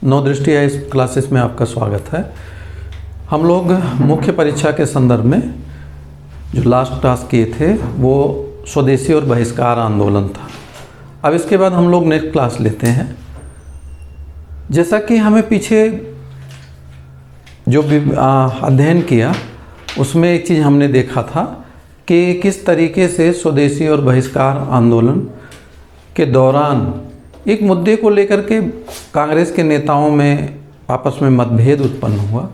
नवदृष्टि इस क्लासेस में आपका स्वागत है। हम लोग मुख्य परीक्षा के संदर्भ में जो लास्ट क्लास किए थे वो स्वदेशी और बहिष्कार आंदोलन था। अब इसके बाद हम लोग नेक्स्ट क्लास लेते हैं। जैसा कि हमें पीछे जो अध्ययन किया उसमें एक चीज़ हमने देखा था कि किस तरीके से स्वदेशी और बहिष्कार आंदोलन के दौरान एक मुद्दे को लेकर के कांग्रेस के नेताओं में आपस में मतभेद उत्पन्न हुआ।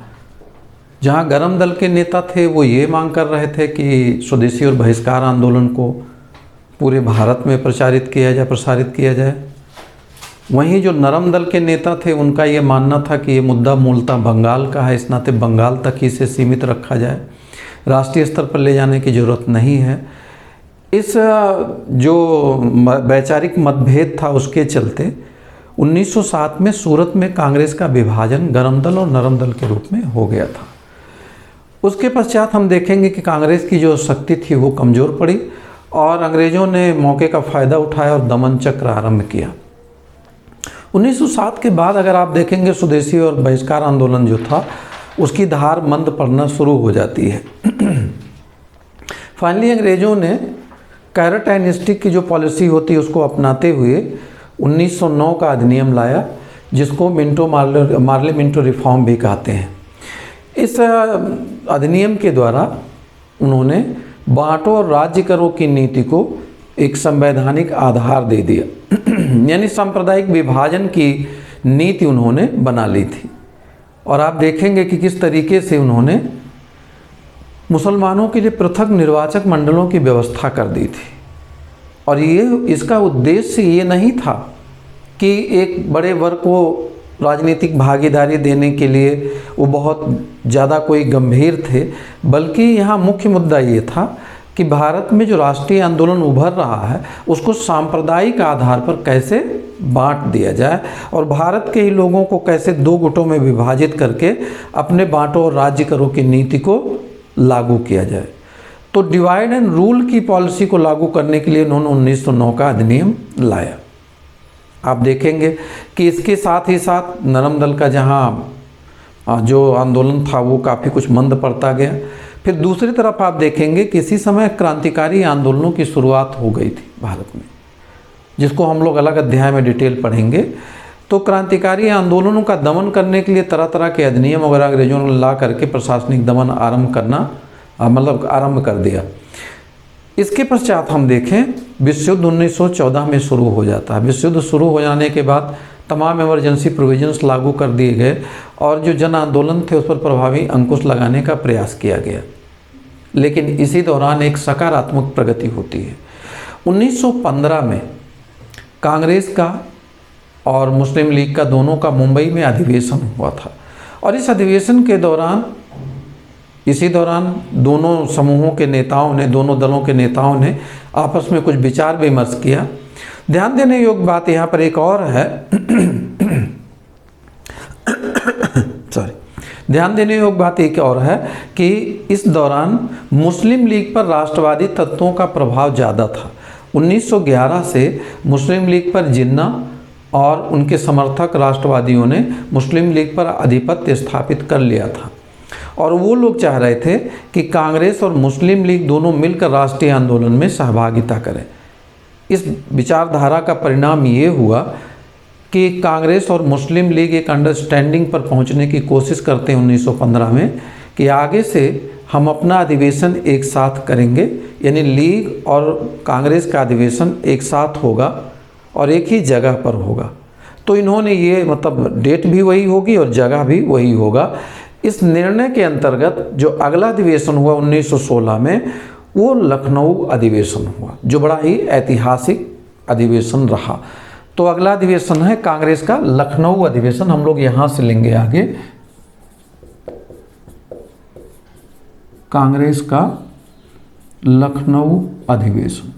जहां गरम दल के नेता थे वो ये मांग कर रहे थे कि स्वदेशी और बहिष्कार आंदोलन को पूरे भारत में प्रसारित किया जाए। वहीं जो नरम दल के नेता थे उनका ये मानना था कि ये मुद्दा मूलतः बंगाल का है, इस नाते बंगाल तक ही इसे सीमित रखा जाए, राष्ट्रीय स्तर पर ले जाने की ज़रूरत नहीं है। इस जो वैचारिक मतभेद था उसके चलते 1907 में सूरत में कांग्रेस का विभाजन गरम दल और नरम दल के रूप में हो गया था। उसके पश्चात हम देखेंगे कि कांग्रेस की जो शक्ति थी वो कमज़ोर पड़ी और अंग्रेज़ों ने मौके का फ़ायदा उठाया और दमन चक्र आरंभ किया। 1907 के बाद अगर आप देखेंगे स्वदेशी और बहिष्कार आंदोलन जो था उसकी धार मंद पड़ना शुरू हो जाती है। फाइनली अंग्रेज़ों ने कैरेट एंड स्टिक की जो पॉलिसी होती है उसको अपनाते हुए 1909 का अधिनियम लाया, जिसको मार्ले मिंटो रिफॉर्म भी कहते हैं। इस अधिनियम के द्वारा उन्होंने बांटो और राज्य करो की नीति को एक संवैधानिक आधार दे दिया यानी सांप्रदायिक विभाजन की नीति उन्होंने बना ली थी। और आप देखेंगे कि किस तरीके से उन्होंने मुसलमानों के लिए पृथक निर्वाचक मंडलों की व्यवस्था कर दी थी। और ये इसका उद्देश्य ये नहीं था कि एक बड़े वर्ग को राजनीतिक भागीदारी देने के लिए वो बहुत ज़्यादा कोई गंभीर थे, बल्कि यहाँ मुख्य मुद्दा ये था कि भारत में जो राष्ट्रीय आंदोलन उभर रहा है उसको सांप्रदायिक आधार पर कैसे बांट दिया जाए और भारत के ही लोगों को कैसे दो गुटों में विभाजित करके अपने बांटो और राज्य करो की नीति को लागू किया जाए। तो डिवाइड एंड रूल की पॉलिसी को लागू करने के लिए उन्होंने 1909 का अधिनियम लाया। आप देखेंगे कि इसके साथ ही साथ नरम दल का जहां जो आंदोलन था वो काफ़ी कुछ मंद पड़ता गया। फिर दूसरी तरफ आप देखेंगे कि इसी समय क्रांतिकारी आंदोलनों की शुरुआत हो गई थी भारत में, जिसको हम लोग अलग अध्याय में डिटेल पढ़ेंगे। तो क्रांतिकारी आंदोलनों का दमन करने के लिए तरह तरह के अधिनियम वगैरह अंग्रेजों ने ला करके प्रशासनिक दमन आरंभ कर दिया। इसके पश्चात हम देखें विश्व युद्ध 1914 में शुरू हो जाता है। विश्व युद्ध शुरू हो जाने के बाद तमाम इमरजेंसी प्रोविजंस लागू कर दिए गए और जो जन आंदोलन थे उस पर प्रभावी अंकुश लगाने का प्रयास किया गया। लेकिन इसी दौरान एक सकारात्मक प्रगति होती है। 1915 में कांग्रेस का और मुस्लिम लीग का दोनों का मुंबई में अधिवेशन हुआ था और इस अधिवेशन के दौरान इसी दौरान दोनों समूहों के नेताओं ने, दोनों दलों के नेताओं ने आपस में कुछ विचार विमर्श किया। ध्यान देने योग्य बात यहाँ पर एक और है ध्यान देने योग्य बात एक और है कि इस दौरान मुस्लिम लीग पर राष्ट्रवादी तत्वों का प्रभाव ज़्यादा था। 1911 से मुस्लिम लीग पर जिन्ना और उनके समर्थक राष्ट्रवादियों ने मुस्लिम लीग पर आधिपत्य स्थापित कर लिया था और वो लोग चाह रहे थे कि कांग्रेस और मुस्लिम लीग दोनों मिलकर राष्ट्रीय आंदोलन में सहभागिता करें। इस विचारधारा का परिणाम ये हुआ कि कांग्रेस और मुस्लिम लीग एक अंडरस्टैंडिंग पर पहुंचने की कोशिश करते हैं 1915 में कि आगे से हम अपना अधिवेशन एक साथ करेंगे, यानी लीग और कांग्रेस का अधिवेशन एक साथ होगा और एक ही जगह पर होगा। तो इन्होंने ये डेट भी वही होगी और जगह भी वही होगा। इस निर्णय के अंतर्गत जो अगला अधिवेशन हुआ 1916 में वो लखनऊ अधिवेशन हुआ, जो बड़ा ही ऐतिहासिक अधिवेशन रहा। तो अगला अधिवेशन है कांग्रेस का लखनऊ अधिवेशन। हम लोग यहाँ से लेंगे आगे कांग्रेस का लखनऊ अधिवेशन।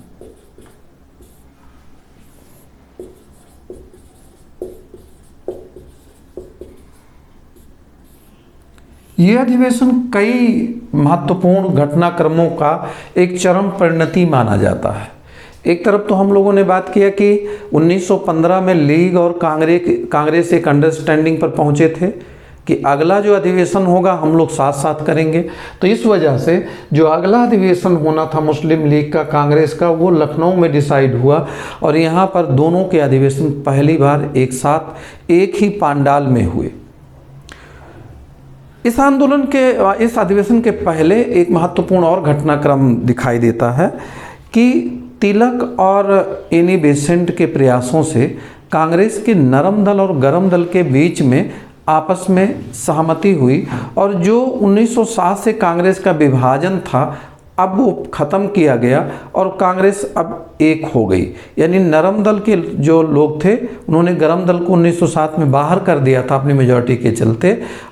यह अधिवेशन कई महत्वपूर्ण घटनाक्रमों का एक चरम परिणति माना जाता है। एक तरफ तो हम लोगों ने बात किया कि 1915 में लीग और कांग्रेस एक अंडरस्टैंडिंग पर पहुंचे थे कि अगला जो अधिवेशन होगा हम लोग साथ साथ करेंगे। तो इस वजह से जो अगला अधिवेशन होना था मुस्लिम लीग का कांग्रेस का, वो लखनऊ में डिसाइड हुआ और यहाँ पर दोनों के अधिवेशन पहली बार एक साथ एक ही पांडाल में हुए। इस अधिवेशन के पहले एक महत्वपूर्ण और घटनाक्रम दिखाई देता है कि तिलक और एनी बेसेंट के प्रयासों से कांग्रेस के नरम दल और गरम दल के बीच में आपस में सहमति हुई और जो 1907 से कांग्रेस का विभाजन था अब वो ख़त्म किया गया और कांग्रेस अब एक हो गई। यानी नरम दल के जो लोग थे उन्होंने गरम दल को 1907 में बाहर कर दिया था अपनी मेजॉरिटी के चलते।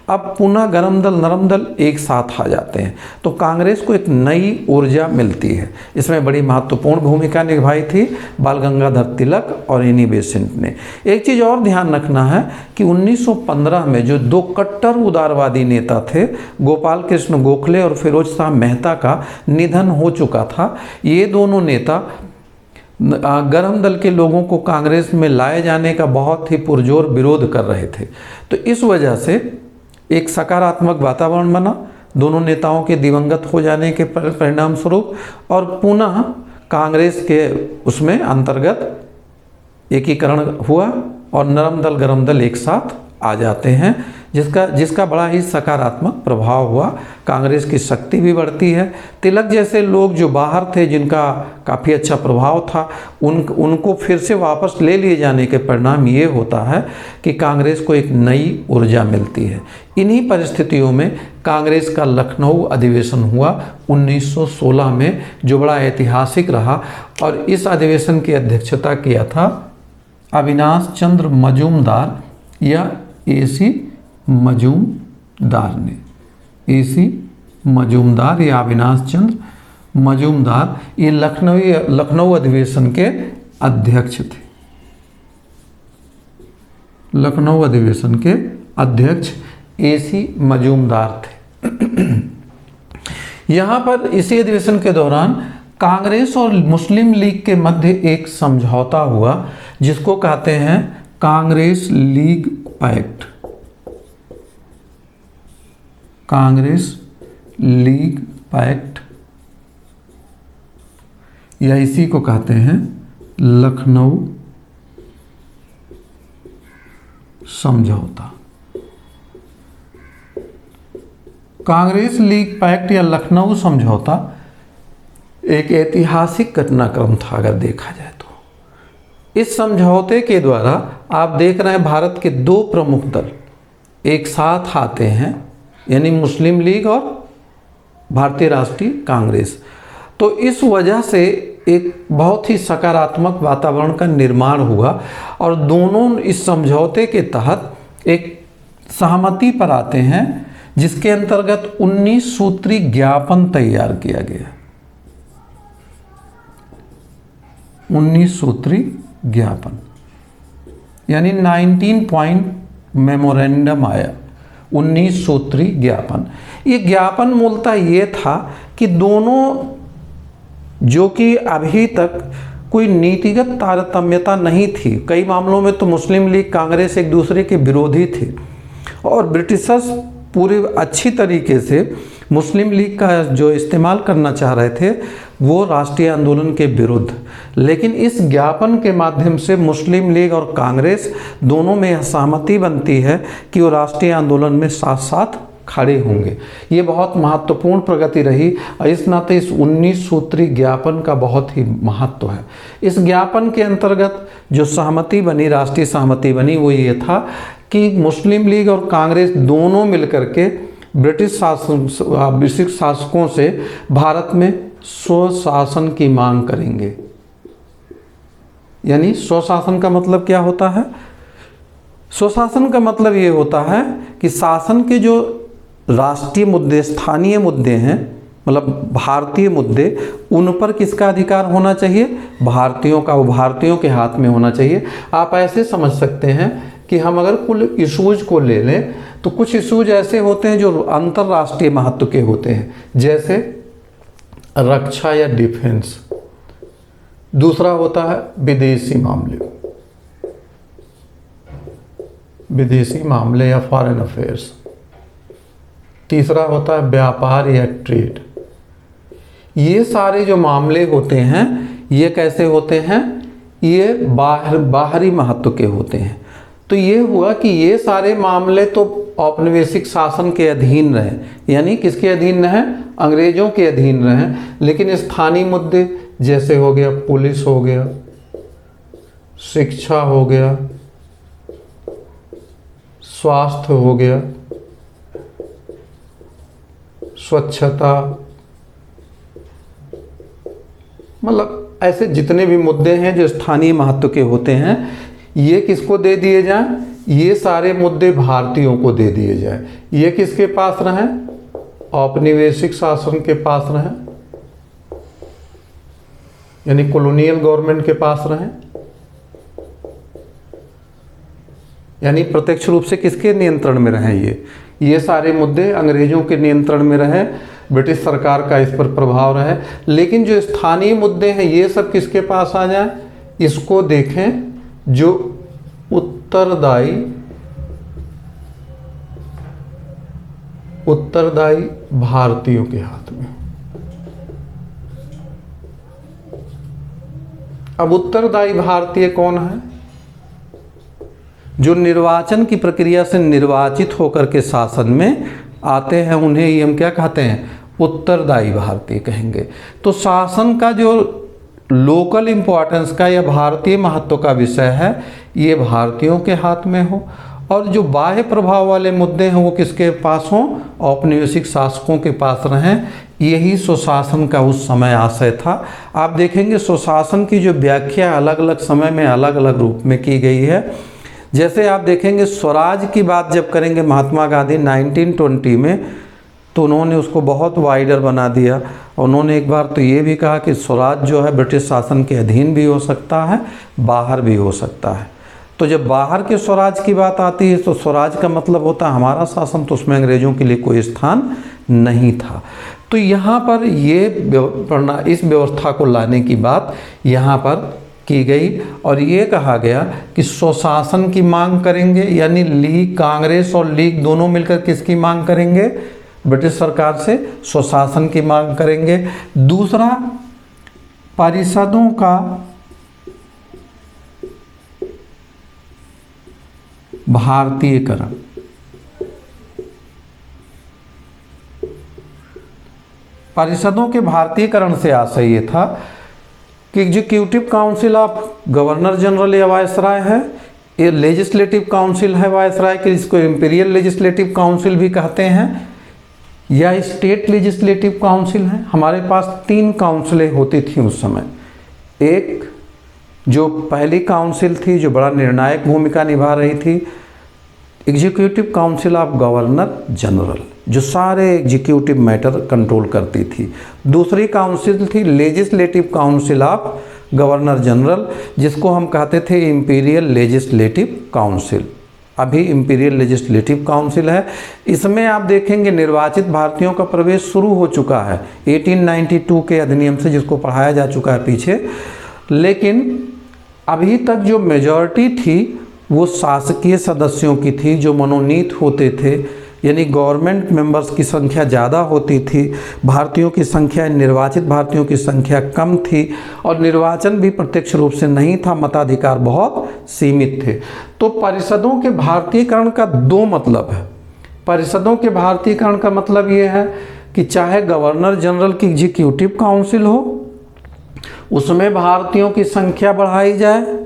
अब पुनः गरम दल नरम दल एक साथ आ जाते हैं तो कांग्रेस को एक नई ऊर्जा मिलती है। इसमें बड़ी महत्वपूर्ण भूमिका निभाई थी बाल गंगाधर तिलक और एनी बेसेंट ने। एक चीज़ और ध्यान रखना है कि 1915 में जो दो कट्टर उदारवादी नेता थे, गोपाल कृष्ण गोखले और फिरोज शाह मेहता का निधन हो चुका था। ये दोनों नेता गरम दल के लोगों को कांग्रेस में लाए जाने का बहुत ही पुरजोर विरोध कर रहे थे। तो इस वजह से एक सकारात्मक वातावरण बना दोनों नेताओं के दिवंगत हो जाने के परिणाम स्वरूप और पुनः कांग्रेस के उसमें अंतर्गत एकीकरण हुआ और नरम दल गरम दल एक साथ आ जाते हैं, जिसका बड़ा ही सकारात्मक प्रभाव हुआ। कांग्रेस की शक्ति भी बढ़ती है। तिलक जैसे लोग जो बाहर थे जिनका काफ़ी अच्छा प्रभाव था उनको फिर से वापस ले लिए जाने के परिणाम ये होता है कि कांग्रेस को एक नई ऊर्जा मिलती है। इन्हीं परिस्थितियों में कांग्रेस का लखनऊ अधिवेशन हुआ 1916 में जो बड़ा ऐतिहासिक रहा और इस अधिवेशन की अध्यक्षता किया था अविनाश चंद्र मजूमदार या AC मजूमदार ने। AC मजूमदार या अविनाश चंद्र मजूमदार ये लखनऊ अधिवेशन के अध्यक्ष थे। लखनऊ अधिवेशन के अध्यक्ष AC मजूमदार थे। यहाँ पर इसी अधिवेशन के दौरान कांग्रेस और मुस्लिम लीग के मध्य एक समझौता हुआ जिसको कहते हैं कांग्रेस लीग पैक्ट। कांग्रेस लीग पैक्ट या इसी को कहते हैं लखनऊ समझौता। कांग्रेस लीग पैक्ट या लखनऊ समझौता एक ऐतिहासिक घटनाक्रम था अगर देखा जाए तो। इस समझौते के द्वारा आप देख रहे हैं भारत के दो प्रमुख दल एक साथ आते हैं, यानी मुस्लिम लीग और भारतीय राष्ट्रीय कांग्रेस। तो इस वजह से एक बहुत ही सकारात्मक वातावरण का निर्माण हुआ और दोनों इस समझौते के तहत एक सहमति पर आते हैं जिसके अंतर्गत 19 सूत्री ज्ञापन तैयार किया गया। 19 सूत्री ज्ञापन यानी 19 पॉइंट मेमोरेंडम आया। 19 सूत्री ज्ञापन। ये ज्ञापन मूलतः ये था कि दोनों जो कि अभी तक कोई नीतिगत तारतम्यता नहीं थी, कई मामलों में तो मुस्लिम लीग कांग्रेस एक दूसरे के विरोधी थे और ब्रिटिशर्स पूरे अच्छी तरीके से मुस्लिम लीग का जो इस्तेमाल करना चाह रहे थे वो राष्ट्रीय आंदोलन के विरुद्ध। लेकिन इस ज्ञापन के माध्यम से मुस्लिम लीग और कांग्रेस दोनों में सहमति बनती है कि वो राष्ट्रीय आंदोलन में साथ साथ खड़े होंगे। ये बहुत महत्वपूर्ण प्रगति रही और इस नाते इस 19 सूत्री ज्ञापन का बहुत ही महत्व है। इस ज्ञापन के अंतर्गत जो सहमति बनी, राष्ट्रीय सहमति बनी, वो ये था कि मुस्लिम लीग और कांग्रेस दोनों मिलकर के ब्रिटिश शासकों से भारत में स्वशासन की मांग करेंगे। यानी स्वशासन का मतलब क्या होता है? स्वशासन का मतलब ये होता है कि शासन के जो राष्ट्रीय मुद्दे, स्थानीय मुद्दे हैं, मतलब भारतीय मुद्दे, उन पर किसका अधिकार होना चाहिए? भारतीयों का। वो भारतीयों के हाथ में होना चाहिए। आप ऐसे समझ सकते हैं कि हम अगर कुल इशूज को ले लें तो कुछ इशूज ऐसे होते हैं जो अंतर्राष्ट्रीय महत्व के होते हैं, जैसे रक्षा या डिफेंस, दूसरा होता है विदेशी मामले, विदेशी मामले या फॉरेन अफेयर्स। तीसरा होता है व्यापार या ट्रेड। ये सारे जो मामले होते हैं ये कैसे होते हैं, ये बाहरी महत्व के होते हैं। तो ये हुआ कि ये सारे मामले तो औपनिवेशिक शासन के अधीन रहे, यानी किसके अधीन रहे, अंग्रेजों के अधीन रहे। लेकिन स्थानीय मुद्दे जैसे हो गया पुलिस हो गया, शिक्षा हो गया, स्वास्थ्य हो गया, स्वच्छता, मतलब ऐसे जितने भी मुद्दे हैं जो स्थानीय महत्व के होते हैं, ये किसको दे दिए जाएं, ये सारे मुद्दे भारतीयों को दे दिए जाएं। ये किसके पास रहें, औपनिवेशिक शासन के पास रहें, यानी कॉलोनियल गवर्नमेंट के पास रहें, यानी प्रत्यक्ष रूप से किसके नियंत्रण में रहें। ये सारे मुद्दे अंग्रेजों के नियंत्रण में रहे, ब्रिटिश सरकार का इस पर प्रभाव रहे। लेकिन जो स्थानीय मुद्दे हैं ये सब किसके पास आ जाए, इसको देखें, जो उत्तरदायी भारतीयों के हाथ में। अब उत्तरदायी भारतीय कौन है, जो निर्वाचन की प्रक्रिया से निर्वाचित होकर के शासन में आते हैं, उन्हें ही हम क्या कहते हैं, उत्तरदायी भारतीय कहेंगे। तो शासन का जो लोकल इम्पोर्टेंस का या भारतीय महत्व का विषय है ये भारतीयों के हाथ में हो, और जो बाह्य प्रभाव वाले मुद्दे हैं वो किसके पास हों, औपनिवेशिक शासकों के पास रहें। यही सुशासन का उस समय आशय था। आप देखेंगे सुशासन की जो व्याख्या अलग अलग समय में अलग अलग रूप में की गई है। जैसे आप देखेंगे स्वराज की बात जब करेंगे महात्मा गांधी 1920 में, तो उन्होंने उसको बहुत वाइडर बना दिया। उन्होंने एक बार तो ये भी कहा कि स्वराज जो है ब्रिटिश शासन के अधीन भी हो सकता है, बाहर भी हो सकता है। तो जब बाहर के स्वराज की बात आती है तो स्वराज का मतलब होता है हमारा शासन, तो उसमें अंग्रेजों के लिए कोई स्थान नहीं था। तो यहाँ पर ये इस व्यवस्था को लाने की बात यहाँ पर की गई, और ये कहा गया कि स्वशासन की मांग करेंगे, यानी लीग, कांग्रेस और लीग दोनों मिलकर किसकी मांग करेंगे, ब्रिटिश सरकार से स्वशासन की मांग करेंगे। दूसरा, परिषदों का भारतीयकरण। परिषदों के भारतीयकरण से आशय ये था कि executive council of governor general या वायसराय है, ये लेजिस्लेटिव काउंसिल है वायसराय के, जिसको इंपीरियल लेजिस्लेटिव काउंसिल भी कहते हैं, या स्टेट लेजिस्लेटिव काउंसिल है। हमारे पास 3 काउंसिलें होती थी उस समय। एक जो पहली काउंसिल थी जो बड़ा निर्णायक भूमिका निभा रही थी, executive council of governor general, जो सारे एग्जीक्यूटिव मैटर कंट्रोल करती थी। दूसरी काउंसिल थी legislative council of governor general, जिसको हम कहते थे इंपीरियल लेजिस्लेटिव काउंसिल। अभी इंपीरियल लेजिस्लेटिव काउंसिल है। इसमें आप देखेंगे निर्वाचित भारतीयों का प्रवेश शुरू हो चुका है 1892 के अधिनियम से, जिसको पढ़ाया जा चुका है पीछे। लेकिन अभी तक जो मेजॉरिटी थी वो शासकीय सदस्यों की थी, जो मनोनीत होते थे, यानी गवर्नमेंट मेंबर्स की संख्या ज़्यादा होती थी, भारतीयों की संख्या, निर्वाचित भारतीयों की संख्या कम थी, और निर्वाचन भी प्रत्यक्ष रूप से नहीं था, मताधिकार बहुत सीमित थे। तो परिषदों के भारतीयकरण का 2 मतलब है। परिषदों के भारतीयकरण का मतलब ये है कि चाहे गवर्नर जनरल की एग्जीक्यूटिव काउंसिल हो, उसमें भारतीयों की संख्या बढ़ाई जाए,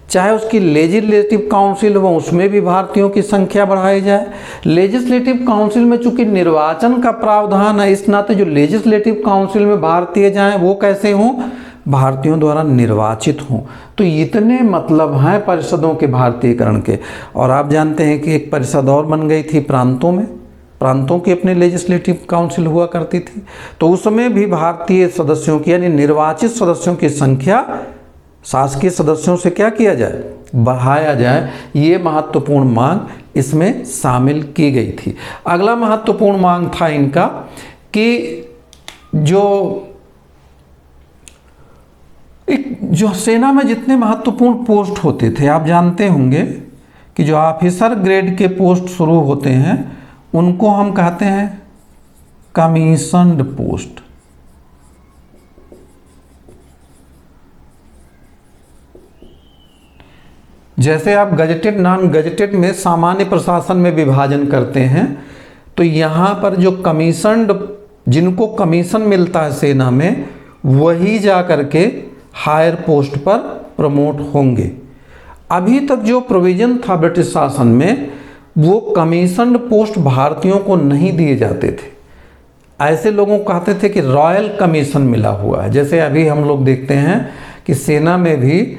चाहे उसकी लेजिस्लेटिव काउंसिल हो उसमें भी भारतीयों की संख्या बढ़ाई जाए। लेजिस्लेटिव काउंसिल में चूंकि निर्वाचन का प्रावधान है, इस नाते जो लेजिस्लेटिव काउंसिल में भारतीय जाएं वो कैसे हों, भारतीयों द्वारा निर्वाचित हों। तो इतने मतलब हैं परिषदों के भारतीयकरण के। और आप जानते हैं कि एक परिषद और बन गई थी प्रांतों में, प्रांतों की अपनी लेजिस्लेटिव काउंसिल हुआ करती थी। तो उसमें भी भारतीय सदस्यों की, यानी निर्वाचित सदस्यों की संख्या शासकीय सदस्यों से क्या किया जाए, बढ़ाया जाए। ये महत्वपूर्ण मांग इसमें शामिल की गई थी। अगला महत्वपूर्ण मांग था इनका कि जो एक जो सेना में जितने महत्वपूर्ण पोस्ट होते थे, आप जानते होंगे कि जो ऑफिसर ग्रेड के पोस्ट शुरू होते हैं उनको हम कहते हैं कमीशन्ड पोस्ट। जैसे आप गजेटेड नॉन गजेटेड में सामान्य प्रशासन में विभाजन करते हैं, तो यहाँ पर जो कमीशन्ड, जिनको कमीशन मिलता है सेना में, वही जा करके हायर पोस्ट पर प्रमोट होंगे। अभी तक जो प्रोविजन था ब्रिटिश शासन में, वो कमीशन्ड पोस्ट भारतीयों को नहीं दिए जाते थे। ऐसे लोगों को कहते थे कि रॉयल कमीशन मिला हुआ है। जैसे अभी हम लोग देखते हैं कि सेना में भी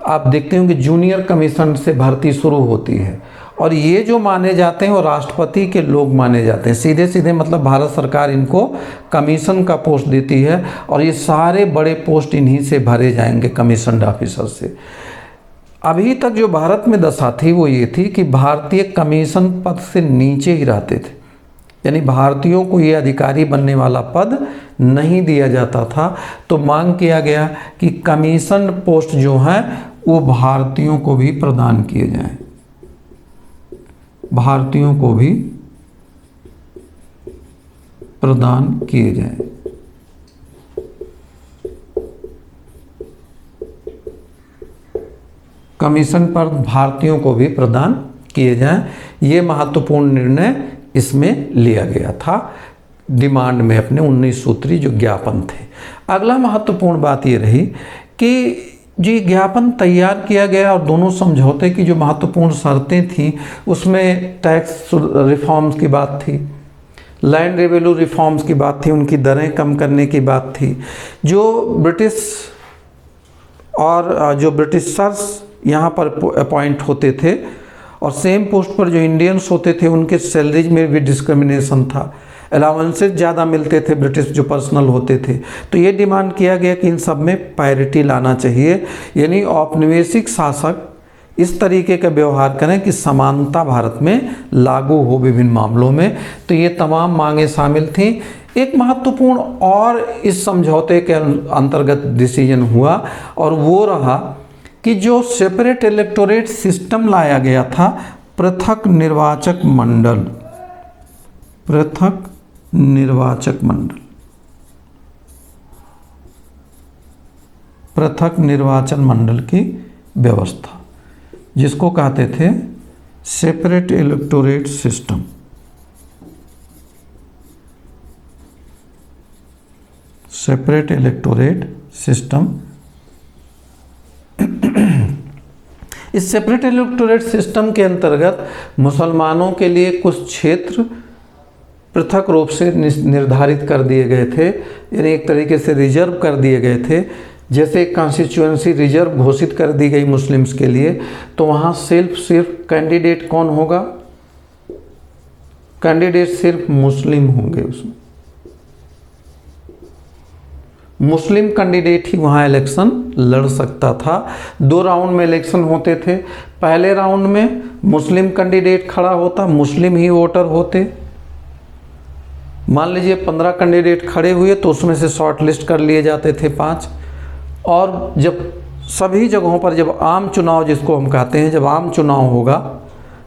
आप देखते होंगे जूनियर कमीशन से भर्ती शुरू होती है, और ये जो माने जाते हैं वो राष्ट्रपति के लोग माने जाते हैं। सीधे सीधे मतलब भारत सरकार इनको कमीशन का पोस्ट देती है, और ये सारे बड़े पोस्ट इन्हीं से भरे जाएंगे, कमीशन्ड ऑफिसर से। अभी तक जो भारत में दशा थी वो ये थी कि भारतीय कमीशन पद से नीचे ही रहते थे, यानी भारतीयों को ये अधिकारी बनने वाला पद नहीं दिया जाता था। तो मांग किया गया कि कमीशन पोस्ट जो हैं वो भारतीयों को भी प्रदान किए जाएं, भारतीयों को भी प्रदान किए जाएं। कमीशन पर भारतीयों को भी प्रदान किए जाएं, ये महत्वपूर्ण निर्णय इसमें लिया गया था डिमांड में, अपने 19 सूत्री जो ज्ञापन थे। अगला महत्वपूर्ण बात ये रही कि जी ज्ञापन तैयार किया गया और दोनों समझौते की जो महत्वपूर्ण शर्तें थीं उसमें टैक्स रिफॉर्म्स की बात थी, लैंड रेवेन्यू रिफॉर्म्स की बात थी, उनकी दरें कम करने की बात थी। जो ब्रिटिश और जो ब्रिटिशर्स यहाँ पर अपॉइंट होते थे और सेम पोस्ट पर जो इंडियंस होते थे उनके सैलरीज में भी डिस्क्रिमिनेशन था, अलाउंसेस ज़्यादा मिलते थे ब्रिटिश जो पर्सनल होते थे। तो ये डिमांड किया गया कि इन सब में पैरिटी लाना चाहिए, यानी औपनिवेशिक शासक इस तरीके का व्यवहार करें कि समानता भारत में लागू हो विभिन्न मामलों में। तो ये तमाम मांगें शामिल थीं। एक महत्वपूर्ण और इस समझौते के अंतर्गत डिसीजन हुआ और वो रहा कि जो सेपरेट इलेक्टोरेट सिस्टम लाया गया था, पृथक निर्वाचक मंडल, पृथक निर्वाचक मंडल, पृथक निर्वाचन मंडल की व्यवस्था, जिसको कहते थे separate electorate system. Separate electorate system. इस सेपरेट इलेक्टोरेट सिस्टम के अंतर्गत मुसलमानों के लिए कुछ क्षेत्र पृथक रूप से निर्धारित कर दिए गए थे, यानी एक तरीके से रिजर्व कर दिए गए थे। जैसे कॉन्स्टिट्यूएंसी रिजर्व घोषित कर दी गई मुस्लिम्स के लिए, तो वहाँ सिर्फ कैंडिडेट कौन होगा? कैंडिडेट सिर्फ मुस्लिम होंगे। उसमें मुस्लिम कैंडिडेट ही वहाँ इलेक्शन लड़ सकता था। 2 राउंड में इलेक्शन होते थे। पहले राउंड में मुस्लिम कैंडिडेट खड़ा होता, मुस्लिम ही वोटर होते। मान लीजिए 15 कैंडिडेट खड़े हुए तो उसमें से शॉर्ट लिस्ट कर लिए जाते थे 5। और जब सभी जगहों पर जब आम चुनाव, जिसको हम कहते हैं, जब आम चुनाव होगा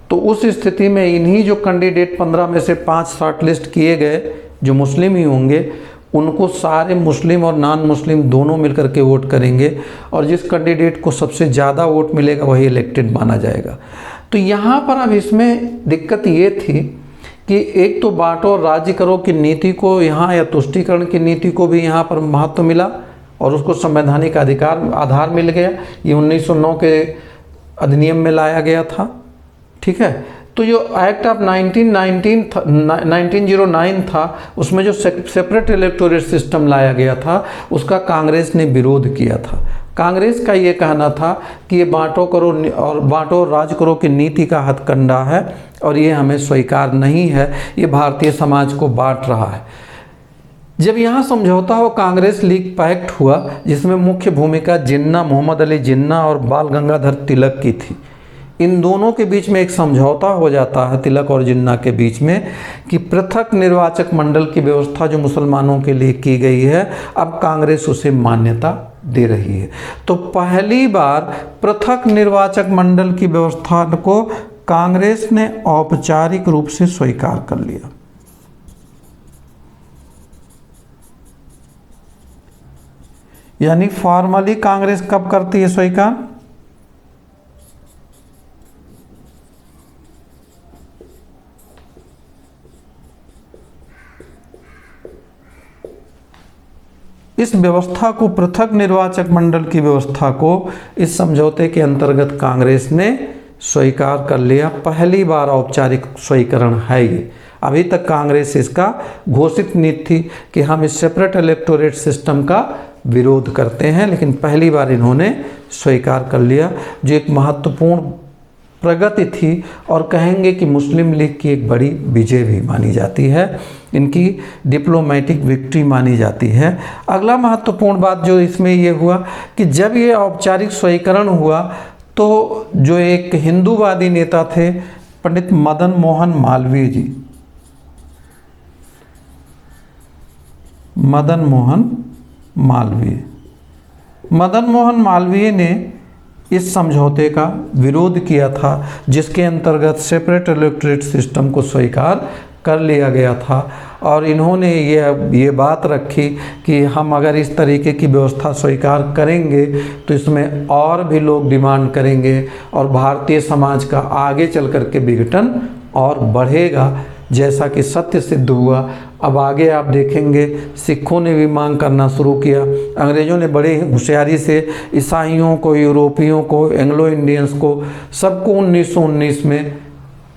तो उस स्थिति में इन्हीं जो कैंडिडेट 15 में से 5 शॉर्ट लिस्ट किए गए जो मुस्लिम ही होंगे, उनको सारे मुस्लिम और नॉन मुस्लिम दोनों मिलकर के वोट करेंगे, और जिस कैंडिडेट को सबसे ज़्यादा वोट मिलेगा वही इलेक्टेड माना जाएगा। तो यहाँ पर अब इसमें दिक्कत ये थी कि एक तो बांटो और राज्य करो की नीति को यहाँ, या तुष्टीकरण की नीति को भी यहाँ पर महत्व मिला और उसको संवैधानिक आधार मिल गया। ये 1909 के अधिनियम में लाया गया था। ठीक है। तो जो एक्ट ऑफ 1909 था, उसमें जो सेपरेट इलेक्टोरेट सिस्टम लाया गया था उसका कांग्रेस ने विरोध किया था। कांग्रेस का ये कहना था कि ये बांटो और राज करो की नीति का हथकंडा है और ये हमें स्वीकार नहीं है, ये भारतीय समाज को बांट रहा है। जब यहाँ समझौता हो कांग्रेस लीग पैक्ट हुआ, जिसमें मुख्य भूमिका जिन्ना, मोहम्मद अली जिन्ना और बाल गंगाधर तिलक की थी। इन दोनों के बीच में एक समझौता हो जाता है, तिलक और जिन्ना के बीच में, कि पृथक निर्वाचक मंडल की व्यवस्था जो मुसलमानों के लिए की गई है, अब कांग्रेस उसे मान्यता दे रही है। तो पहली बार पृथक निर्वाचक मंडल की व्यवस्था को कांग्रेस ने औपचारिक रूप से स्वीकार कर लिया। यानी फॉर्मली कांग्रेस कब करती है स्वीकार? इस व्यवस्था को, पृथक निर्वाचक मंडल की व्यवस्था को इस समझौते के अंतर्गत कांग्रेस ने स्वीकार कर लिया। पहली बार औपचारिक स्वीकरण है ये। अभी तक कांग्रेस इसका घोषित नीति थी कि हम इस सेपरेट इलेक्टोरेट सिस्टम का विरोध करते हैं, लेकिन पहली बार इन्होंने स्वीकार कर लिया, जो एक महत्वपूर्ण प्रगति थी और कहेंगे कि मुस्लिम लीग की एक बड़ी विजय भी मानी जाती है, इनकी डिप्लोमेटिक विक्ट्री मानी जाती है। अगला महत्वपूर्ण बात जो इसमें ये हुआ कि जब ये औपचारिक स्वीकरण हुआ तो जो एक हिंदूवादी नेता थे पंडित मदन मोहन मालवीय जी, मदन मोहन मालवीय ने इस समझौते का विरोध किया था, जिसके अंतर्गत सेपरेट इलेक्टोरेट सिस्टम को स्वीकार कर लिया गया था। और इन्होंने ये बात रखी कि हम अगर इस तरीके की व्यवस्था स्वीकार करेंगे तो इसमें और भी लोग डिमांड करेंगे और भारतीय समाज का आगे चल कर के विघटन और बढ़ेगा, जैसा कि सत्य सिद्ध हुआ। अब आगे आप देखेंगे सिखों ने भी मांग करना शुरू किया। अंग्रेज़ों ने बड़े होशियारी से ईसाइयों को, यूरोपियों को, एंग्लो इंडियंस को, सबको 1919 में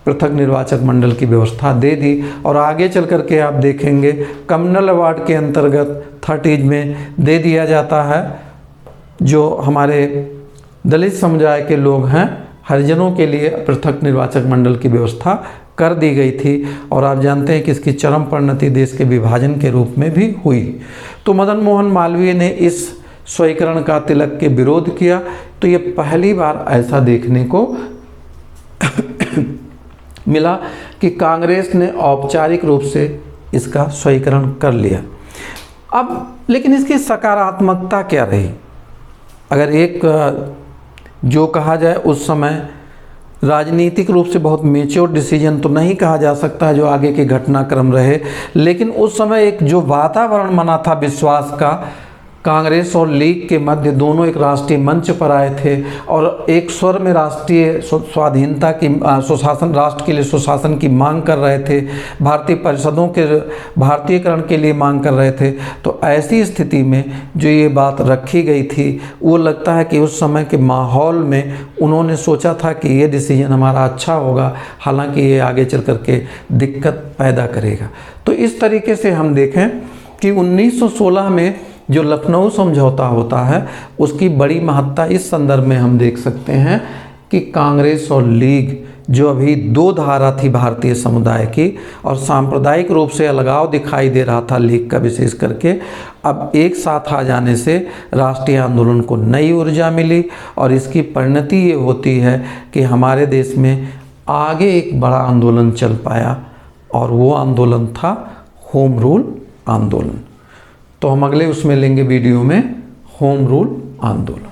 पृथक निर्वाचक मंडल की व्यवस्था दे दी। और आगे चल कर के आप देखेंगे कम्युनल अवार्ड के अंतर्गत 30s में दे दिया जाता है। जो हमारे दलित समुदाय के लोग हैं, हरिजनों के लिए पृथक निर्वाचक मंडल की व्यवस्था कर दी गई थी। और आप जानते हैं कि इसकी चरम परिणति देश के विभाजन के रूप में भी हुई। तो मदन मोहन मालवीय ने इस स्वीकरण का तिलक के विरोध किया। तो ये पहली बार ऐसा देखने को मिला कि कांग्रेस ने औपचारिक रूप से इसका स्वीकरण कर लिया। अब लेकिन इसकी सकारात्मकता क्या रही? अगर एक जो कहा जाए उस समय राजनीतिक रूप से बहुत मैच्योर डिसीजन तो नहीं कहा जा सकता है जो आगे के घटनाक्रम रहे, लेकिन उस समय एक जो वातावरण बना था विश्वास का, कांग्रेस और लीग के मध्य, दोनों एक राष्ट्रीय मंच पर आए थे और एक स्वर में राष्ट्रीय स्वाधीनता की, सुशासन, राष्ट्र के लिए सुशासन की मांग कर रहे थे, भारतीय परिषदों के भारतीयकरण के लिए मांग कर रहे थे। तो ऐसी स्थिति में जो ये बात रखी गई थी, वो लगता है कि उस समय के माहौल में उन्होंने सोचा था कि ये डिसीजन हमारा अच्छा होगा, हालांकि ये आगे चल कर के दिक्कत पैदा करेगा। तो इस तरीके से हम देखें कि 1916 में जो लखनऊ समझौता होता है उसकी बड़ी महत्ता इस संदर्भ में हम देख सकते हैं कि कांग्रेस और लीग, जो अभी दो धारा थी भारतीय समुदाय की और सांप्रदायिक रूप से अलगाव दिखाई दे रहा था लीग का विशेष करके, अब एक साथ आ जाने से राष्ट्रीय आंदोलन को नई ऊर्जा मिली। और इसकी परिणति ये होती है कि हमारे देश में आगे एक बड़ा आंदोलन चल पाया और वो आंदोलन था होम रूल आंदोलन। तो हम अगले उसमें लेंगे वीडियो में होम रूल आंदोलन।